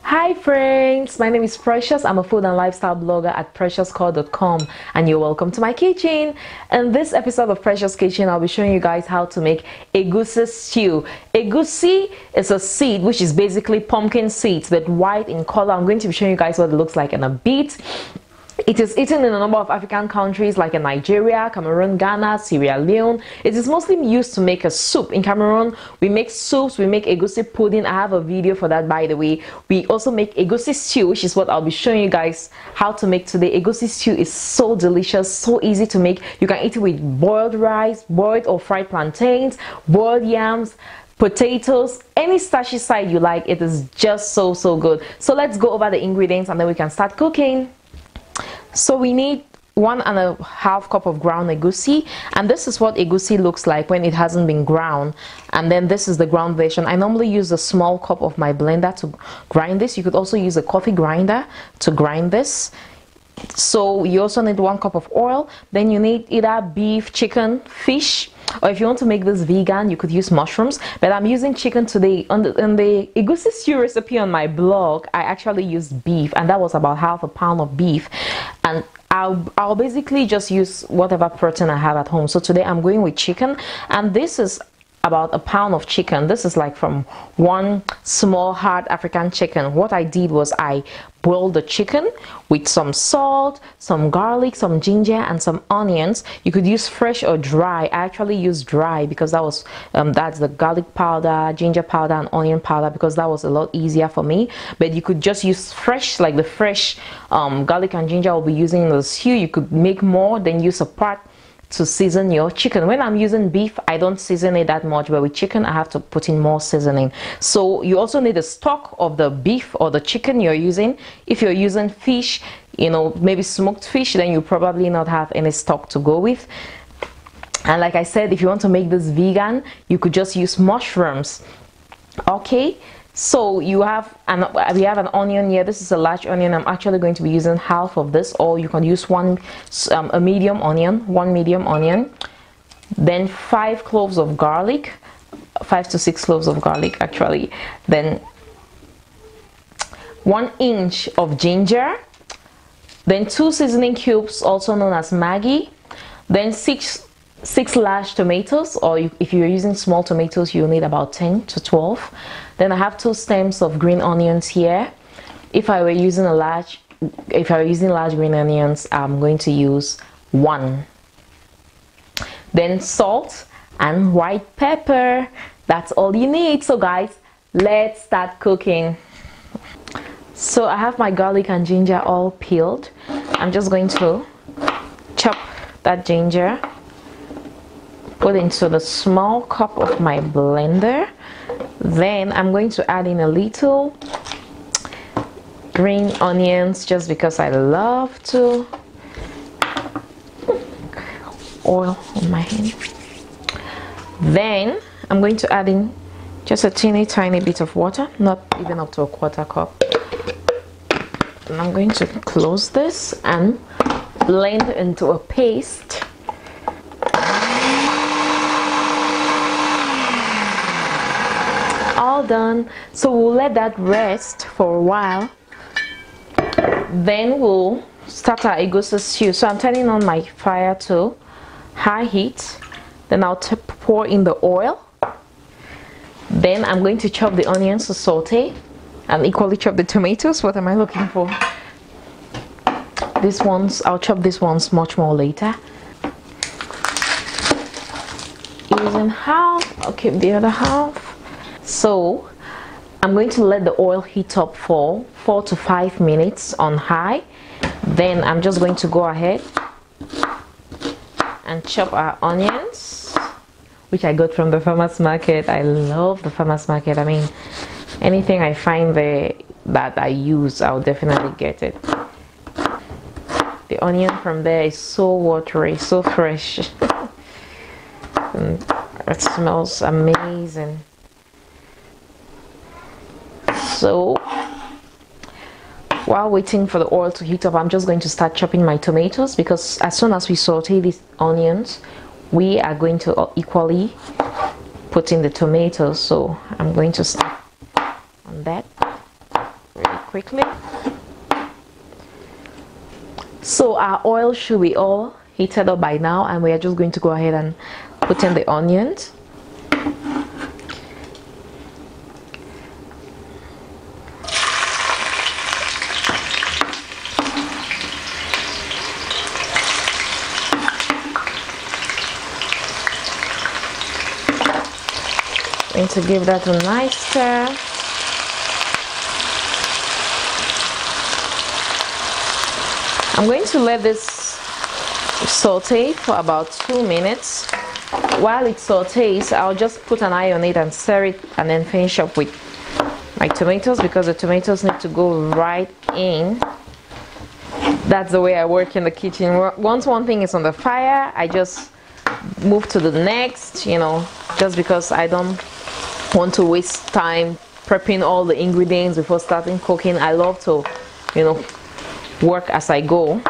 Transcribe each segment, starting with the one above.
Hi friends, my name is Precious. I'm a food and lifestyle blogger at preciouscore.com and you're welcome to my kitchen. In this episode of Precious Kitchen, I'll be showing you guys how to make egusi stew. Egusi is a seed which is basically pumpkin seeds but white in color. I'm going to be showing you guys what it looks like in a bit. It is eaten in a number of African countries like in Nigeria, Cameroon, Ghana, Sierra Leone. It is mostly used to make a soup. In Cameroon, we make soups, we make egusi pudding. I have a video for that, by the way. We also make egusi stew, which is what I'll be showing you guys how to make today. Egusi stew is so delicious, so easy to make. You can eat it with boiled rice, boiled or fried plantains, boiled yams, potatoes, any starchy side you like. It is just so good. So let's go over the ingredients and then we can start cooking. So we need 1.5 cup of ground egusi, and this is what egusi looks like when it hasn't been ground. And then this is the ground version. I normally use a small cup of my blender to grind this. You could also use a coffee grinder to grind this. So you also need 1 cup of oil. Then you need either beef, chicken, fish, or if you want to make this vegan, you could use mushrooms. But I'm using chicken today. On the egusi stew recipe on my blog, I actually used beef, and that was about ½ pound of beef. And I'll basically just use whatever protein I have at home. So today I'm going with chicken, and this is about a pound of chicken. This is like from one small hard African chicken. What I did was I boiled the chicken with some salt, some garlic, some ginger, and some onions. You could use fresh or dry. I actually used dry because that was that's the garlic powder, ginger powder, and onion powder, because that was a lot easier for me. But you could just use fresh, like the fresh garlic and ginger I'll be using in the stew. You could make more, then use a part to season your chicken. When I'm using beef, I don't season it that much, but with chicken I have to put in more seasoning. So you also need a stock of the beef or the chicken you're using. If you're using fish, you know, maybe smoked fish, then you probably not have any stock to go with. And like I said, if you want to make this vegan, you could just use mushrooms. Okay, so we have an onion here. This is a large onion. I'm actually going to be using half of this, or you can use a medium onion, 1 medium onion. Then 5 cloves of garlic, 5 to 6 cloves of garlic actually. Then 1 inch of ginger. Then 2 seasoning cubes, also known as Maggi. Then 6 large tomatoes, or if you're using small tomatoes, you'll need about 10 to 12. Then I have 2 stems of green onions here. If I were using large green onions, I'm going to use 1. Then salt and white pepper. That's all you need. So guys, let's start cooking. So I have my garlic and ginger all peeled. I'm just going to chop that ginger, put into the small cup of my blender. Then I'm going to add in a little green onions, just because I love to. Oil on my hand. Then I'm going to add in just a tiny bit of water, not even up to a 1/4 cup. And I'm going to close this and blend into a paste. All done. So we'll let that rest for a while. Then we'll start our egusi stew. So I'm turning on my fire to high heat. Then I'll pour in the oil. Then I'm going to chop the onions to saute and equally chop the tomatoes. What am I looking for? These ones, I'll chop these ones much more later. Using half, I'll keep the other half. So I'm going to let the oil heat up for 4 to 5 minutes on high. Then I'm just going to go ahead and chop our onions, which I got from the farmers market. I love the farmers market. I mean, anything I find there that I use, I'll definitely get it. The onion from there is so watery, so fresh. And it smells amazing. So while waiting for the oil to heat up, I'm just going to start chopping my tomatoes, because as soon as we saute these onions, we are going to equally put in the tomatoes. So I'm going to start on that really quickly. So our oil should be all heated up by now, and we are just going to go ahead and put in the onions. Going to give that a nice stir. I'm going to let this saute for about 2 minutes. While it sautés, I'll just put an eye on it and stir it, and then finish up with my tomatoes, because the tomatoes need to go right in. That's the way I work in the kitchen. Once one thing is on the fire, I just move to the next, you know, just because I don't want to waste time prepping all the ingredients before starting cooking. I love to, you know, work as I go,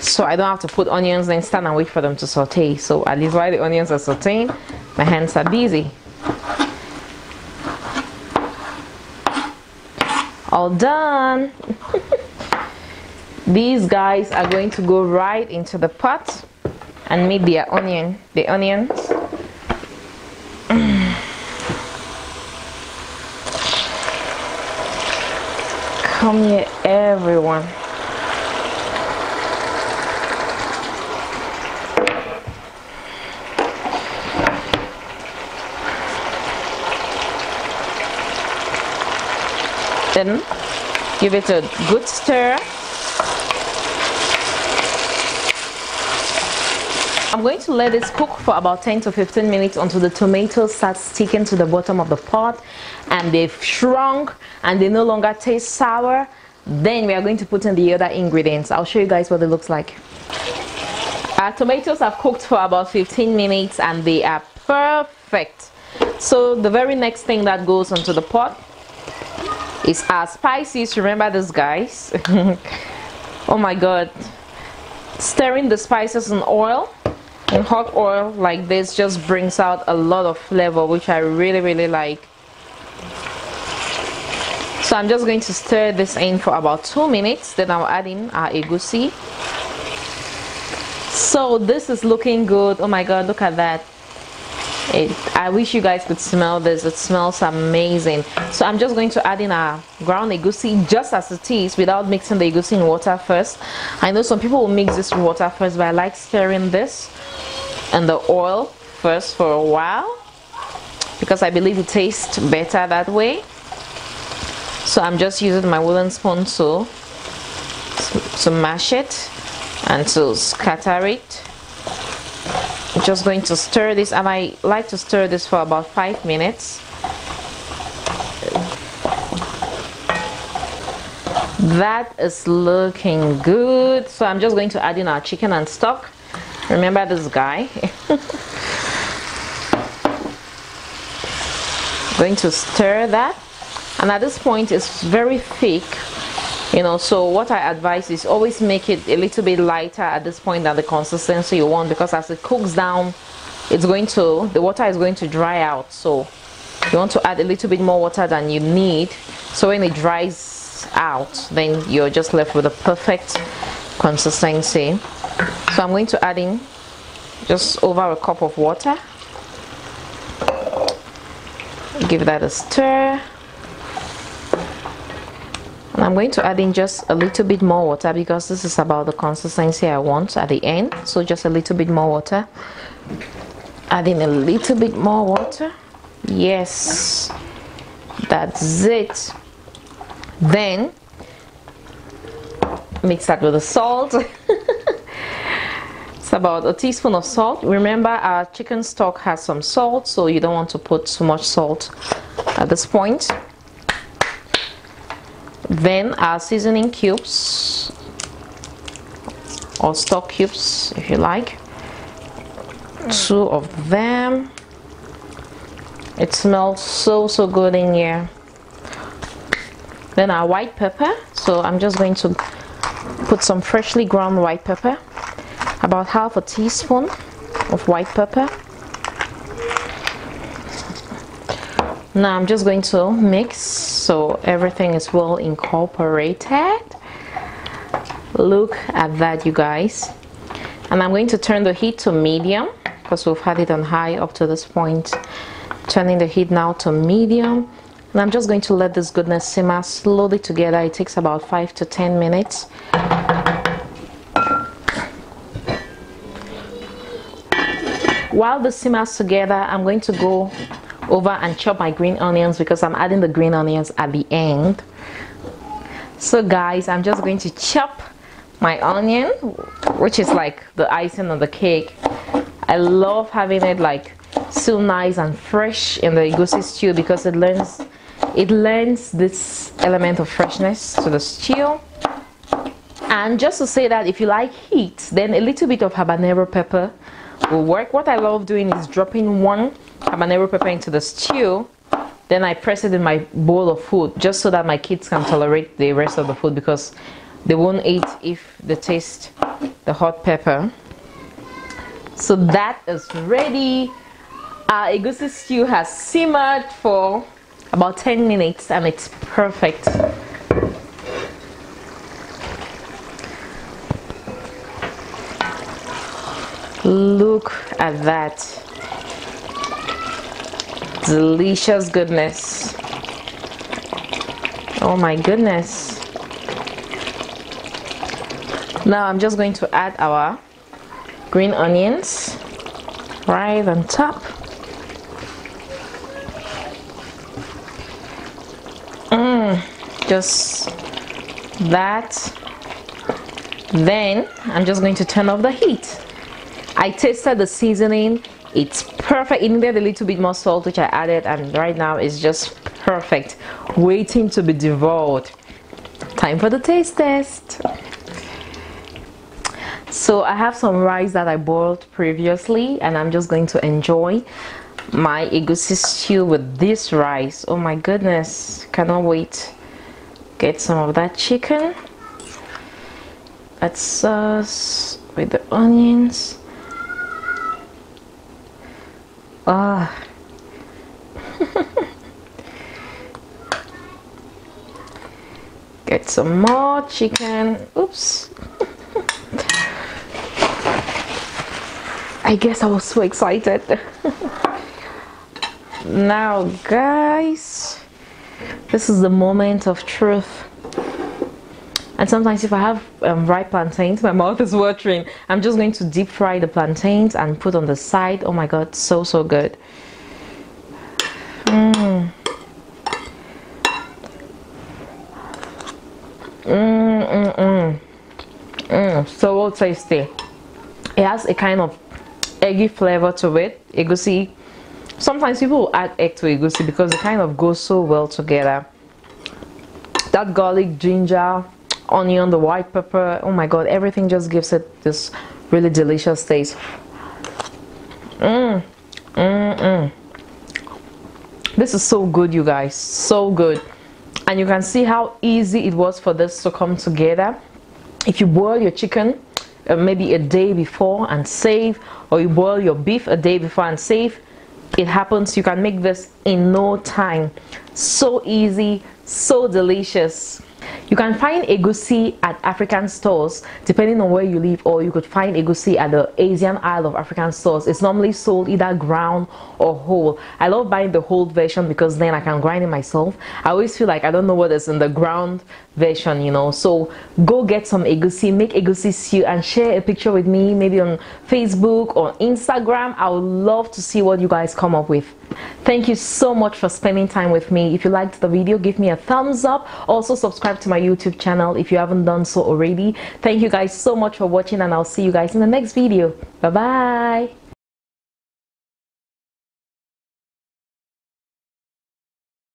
so I don't have to put onions then stand and wait for them to saute. So at least while the onions are sauteing, my hands are busy. All done. These guys are going to go right into the pot and meet the onions. Come here, everyone. Then give it a good stir. I'm going to let this cook for about 10 to 15 minutes until the tomatoes start sticking to the bottom of the pot and they've shrunk and they no longer taste sour. Then we are going to put in the other ingredients. I'll show you guys what it looks like. Our tomatoes have cooked for about 15 minutes and they are perfect. So the very next thing that goes onto the pot is our spices. Remember this, guys. Oh my god, stirring the spices in oil, in hot oil like this, just brings out a lot of flavor, which I really like. So I'm just going to stir this in for about 2 minutes, then I'll add in our egusi. So this is looking good. Oh my god, look at that. I wish you guys could smell this. It smells amazing. So I'm just going to add in our ground egusi just as it is, without mixing the egusi in water first. I know some people will mix this in water first, but I like stirring this in the oil first for a while, because I believe it tastes better that way. So I'm just using my wooden spoon to mash it and to scatter it. I'm just going to stir this, and I like to stir this for about 5 minutes. That is looking good. So I'm just going to add in our chicken and stock. Remember this guy. Going to stir that, and at this point it's very thick, you know, so what I advise is always make it a little bit lighter at this point than the consistency you want, because as it cooks down, the water is going to dry out. So you want to add a little bit more water than you need, so when it dries out, then you're just left with a perfect consistency. So I'm going to add in just over a cup of water. Give that a stir. And I'm going to add in just a little bit more water, because this is about the consistency I want at the end. So just a little bit more water. Add in a little bit more water. Yes, that's it. Then mix that with the salt. It's about a teaspoon of salt. Remember, our chicken stock has some salt, so you don't want to put too much salt at this point. Then our seasoning cubes, or stock cubes if you like, 2 of them. It smells so good in here. Then our white pepper. So I'm just going to put some freshly ground white pepper, about half a teaspoon of white pepper. Now I'm just going to mix so everything is well incorporated. Look at that, you guys. And I'm going to turn the heat to medium because we've had it on high up to this point. Turning the heat now to medium. And I'm just going to let this goodness simmer slowly together. It takes about 5 to 10 minutes. While this simmers together, I'm going to go over and chop my green onions because I'm adding the green onions at the end. So guys, I'm just going to chop my onion, which is like the icing on the cake. I love having it like so nice and fresh in the egusi stew because it lends this element of freshness to the stew. And just to say that if you like heat, then a little bit of habanero pepper will work. What I love doing is dropping one habanero pepper into the stew, then I press it in my bowl of food just so that my kids can tolerate the rest of the food because they won't eat if they taste the hot pepper. So that is ready. Our egusi stew has simmered for about 10 minutes and it's perfect. Look at that delicious goodness. Oh my goodness. Now I'm just going to add our green onions right on top. Just that. Then I'm just going to turn off the heat. I tasted the seasoning. It's perfect. It needed a little bit more salt, which I added, and right now it's just perfect, waiting to be devoured. Time for the taste test. So I have some rice that I boiled previously, and I'm just going to enjoy my egusi stew with this rice. Oh my goodness, cannot wait. Get some of that chicken, that sauce with the onions. Ah. Get some more chicken. Oops. I guess I was so excited. Now guys, this is the moment of truth. And sometimes if I have ripe plantains, my mouth is watering. I'm just going to deep fry the plantains and put on the side. Oh my god, so good. So tasty. It has a kind of eggy flavor to it. Egusi, sometimes people will add egg to egusi because it kind of goes so well together. That garlic, ginger, onion, the white pepper, oh my god, everything just gives it this really delicious taste. This is so good, you guys, so good. And you can see how easy it was for this to come together. If you boil your chicken maybe a day before and save, or you boil your beef a day before and save, it happens. You can make this in no time. So easy, so delicious. You can find egusi at African stores depending on where you live, or you could find egusi at the Asian aisle of African stores. It's normally sold either ground or whole. I love buying the whole version because then I can grind it myself. I always feel like I don't know what is in the ground version, you know. So go get some egusi, make egusi stew, and share a picture with me, maybe on Facebook or Instagram. I would love to see what you guys come up with. Thank you so much for spending time with me. If you liked the video, give me a thumbs up. Also subscribe to my YouTube channel if you haven't done so already. Thank you guys so much for watching, and I'll see you guys in the next video. Bye bye.